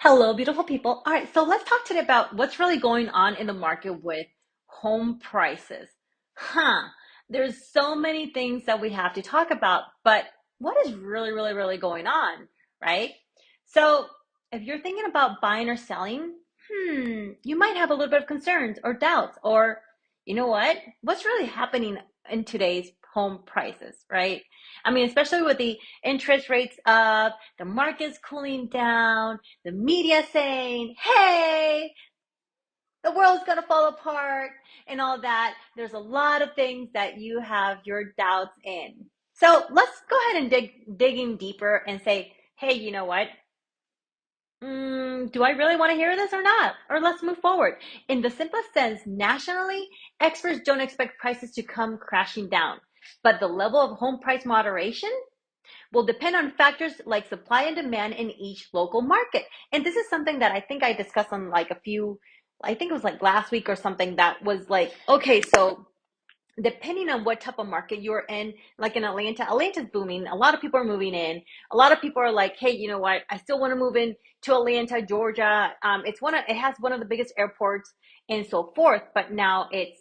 Hello, beautiful people. All right, so let's talk today about what's really going on in the market with home prices. Huh, there's so many things that we have to talk about, but what is really going on, right? So, if you're thinking about buying or selling, you might have a little bit of concerns or doubts, or you know what? What's really happening in today's home prices, right? I mean, especially with the interest rates up, the market's cooling down, the media saying, hey, the world's gonna fall apart and all that. There's a lot of things that you have your doubts in. So let's go ahead and dig in deeper and say, hey, you know what? Do I really want to hear this or not? Or let's move forward. In the simplest sense, nationally, experts don't expect prices to come crashing down. But the level of home price moderation will depend on factors like supply and demand in each local market. And this is something that I think I discussed on like I think it was like last week or something that was like, okay, so depending on what type of market you're in, like in Atlanta's booming. A lot of people are moving in. A lot of people are like, hey, you know what? I still want to move in to Atlanta, Georgia. It has one of the biggest airports and so forth. But now it's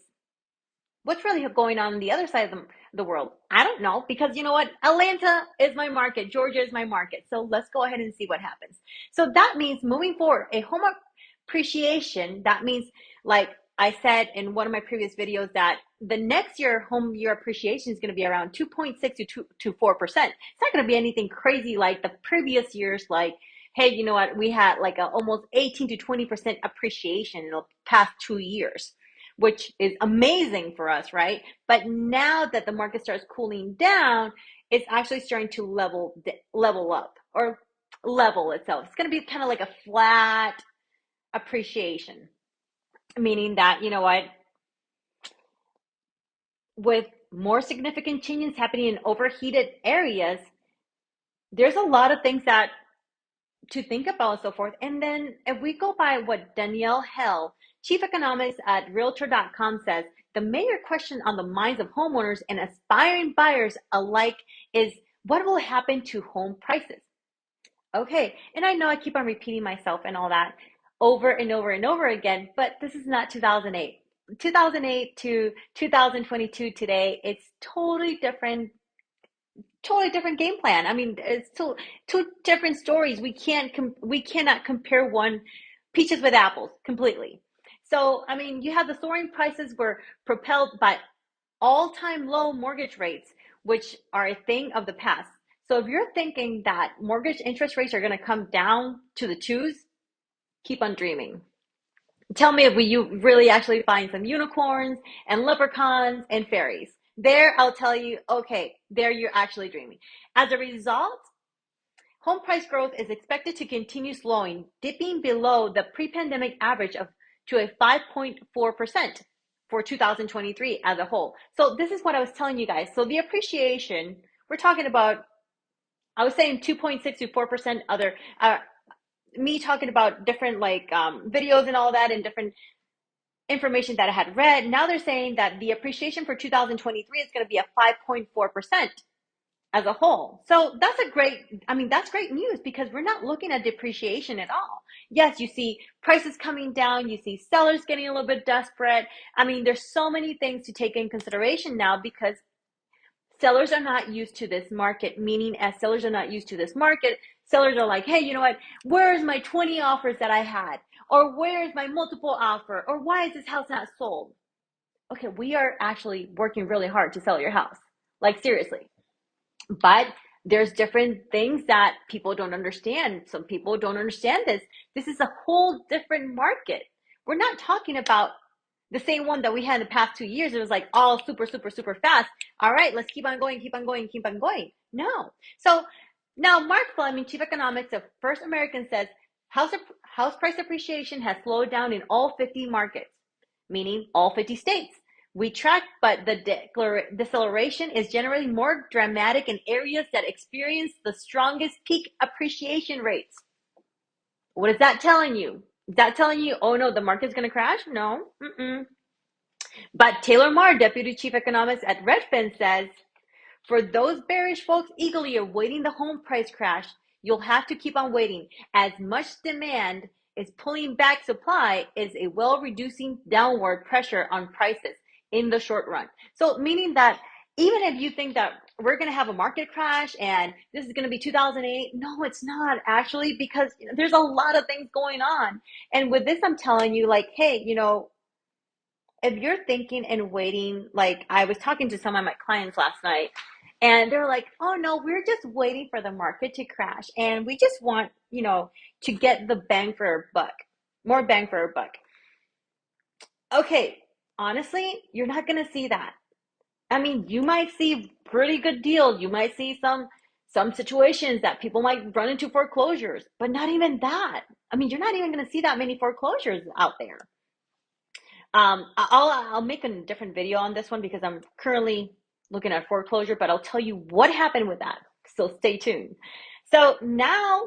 what's really going on the other side of the world? I don't know because you know what? Atlanta is my market. Georgia is my market. So let's go ahead and see what happens. So that means moving forward, a home appreciation, that means like I said in one of my previous videos that the next year home year appreciation is going to be around 2.6 to 4%. It's not going to be anything crazy like the previous years like hey, you know what? We had like a almost 18 to 20% appreciation in the past 2 years, which is amazing for us, right? But now that the market starts cooling down, it's actually starting to level up or level itself. It's going to be kind of like a flat appreciation, meaning that, you know what, with more significant changes happening in overheated areas, there's a lot of things that to think about and so forth. And then if we go by what Danielle Hell, chief economist at realtor.com says, the major question on the minds of homeowners and aspiring buyers alike is what will happen to home prices? Okay, and I know I keep on repeating myself and all that over and over and over again, but this is not 2008. 2008 to 2022 today, it's totally different game plan. I mean, it's two different stories. We cannot compare one peaches with apples completely. So, I mean, you have the soaring prices were propelled by all-time low mortgage rates, which are a thing of the past. So if you're thinking that mortgage interest rates are going to come down to the twos, keep on dreaming. Tell me if you really actually find some unicorns and leprechauns and fairies. There, I'll tell you, okay, there you're actually dreaming. As a result, home price growth is expected to continue slowing, dipping below the pre-pandemic average of to a 5.4% for 2023 as a whole. So this is what I was telling you guys. So the appreciation, we're talking about, I was saying 2.6 to 4% other, me talking about different like videos and all that and different information that I had read. Now they're saying that the appreciation for 2023 is going to be a 5.4% as a whole. So that's great news because we're not looking at depreciation at all. Yes, you see prices coming down, you see sellers getting a little bit desperate. I mean, there's so many things to take in consideration now because sellers are not used to this market, meaning as sellers are not used to this market, sellers are like, hey, you know what? Where's my 20 offers that I had? Or where's my multiple offer? Or why is this house not sold? Okay, we are actually working really hard to sell your house. Like seriously. But there's different things that people don't understand. Some people don't understand this. This is a whole different market. We're not talking about the same one that we had in the past 2 years. It was like all super fast. All right, let's keep on going, keep on going, keep on going. No. So now Mark Fleming, chief economist of First American, says house price appreciation has slowed down in all 50 markets, meaning all 50 states we track, but the deceleration is generally more dramatic in areas that experience the strongest peak appreciation rates. What is that telling you? Is that telling you, oh no, the market's going to crash? No. But Taylor Marr, deputy chief economist at Redfin, says, for those bearish folks eagerly awaiting the home price crash, You'll have to keep on waiting. As much demand is pulling back supply is a well reducing downward pressure on prices in the short run. So meaning that even if you think that we're going to have a market crash and this is going to be 2008, no, it's not actually, because there's a lot of things going on. And with this, I'm telling you, like, hey, if you're thinking and waiting, like I was talking to some of my clients last night, and they're like, oh no, we're just waiting for the market to crash. And we just want, to get the bang for our buck, more bang for our buck. Okay, honestly, you're not going to see that. I mean, you might see pretty good deals. You might see some situations that people might run into foreclosures, but not even that. I mean, you're not even going to see that many foreclosures out there. I'll make a different video on this one because I'm currently looking at foreclosure, but I'll tell you what happened with that. So stay tuned. So now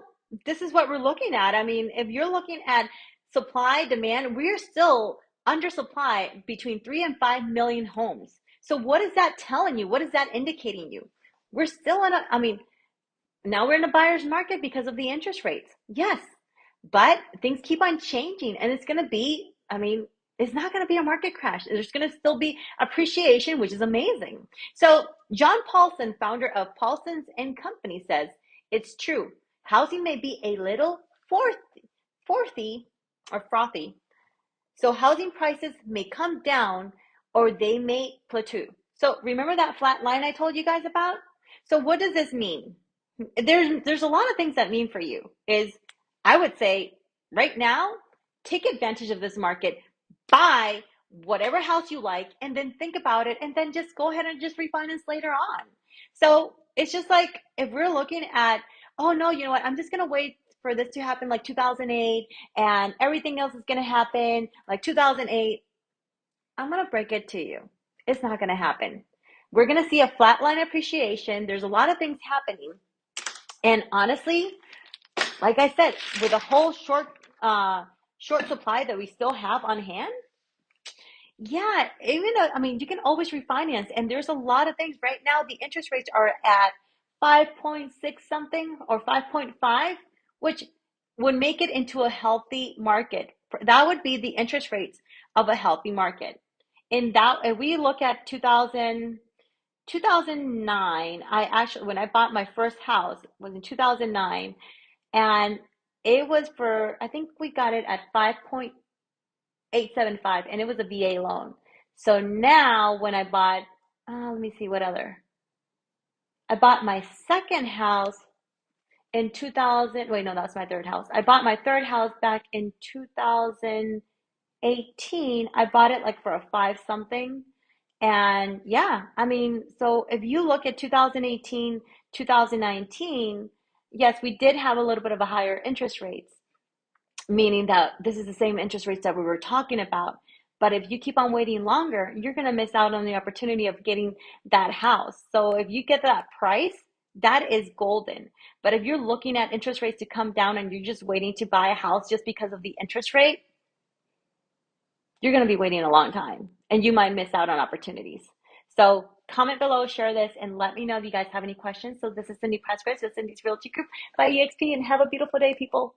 this is what we're looking at. I mean, if you're looking at supply demand, we're still under supply between 3 and 5 million homes. So what is that telling you? What is that indicating you? We're still in I mean, now we're in a buyer's market because of the interest rates. Yes, but things keep on changing, and it's going to be, I mean, it's not going to be a market crash. There's going to still be appreciation, which is amazing. So John Paulson, founder of Paulson's and Company, says it's true. Housing may be a little frothy or frothy. So housing prices may come down or they may plateau. So remember that flat line I told you guys about? So what does this mean? There's a lot of things that mean for you is, I would say right now, take advantage of this market, buy whatever house you like, and then think about it, and then just go ahead and just refinance later on. So it's just like, if we're looking at, oh no, you know what, I'm just gonna wait for this to happen like 2008 and everything else is gonna happen like 2008, I'm gonna break it to you. It's not gonna happen. We're gonna see a flatline appreciation. There's a lot of things happening. And honestly, like I said, with a whole short supply that we still have on hand, yeah, even though, I mean, you can always refinance, and there's a lot of things right now. The interest rates are at 5.6 something or 5.5, which would make it into a healthy market. That would be the interest rates of a healthy market. In that, if we look at 2009, I actually, when I bought my first house, was in 2009, and it was for, I think we got it at 5.875, and it was a VA loan. So now when I bought, let me see what other. I bought my second house in 2000. Wait, no, that's my third house. I bought my third house back in 2018. I bought it like for a five something. And yeah, I mean, so if you look at 2018, 2019, yes, we did have a little bit of a higher interest rates, meaning that this is the same interest rates that we were talking about. But if you keep on waiting longer, you're going to miss out on the opportunity of getting that house. So if you get that price, that is golden. But if you're looking at interest rates to come down and you're just waiting to buy a house just because of the interest rate, you're going to be waiting a long time and you might miss out on opportunities. So comment below, share this, and let me know if you guys have any questions. So this is Cindy Pressgraves with Cindy's Realty Group by EXP, and have a beautiful day, people.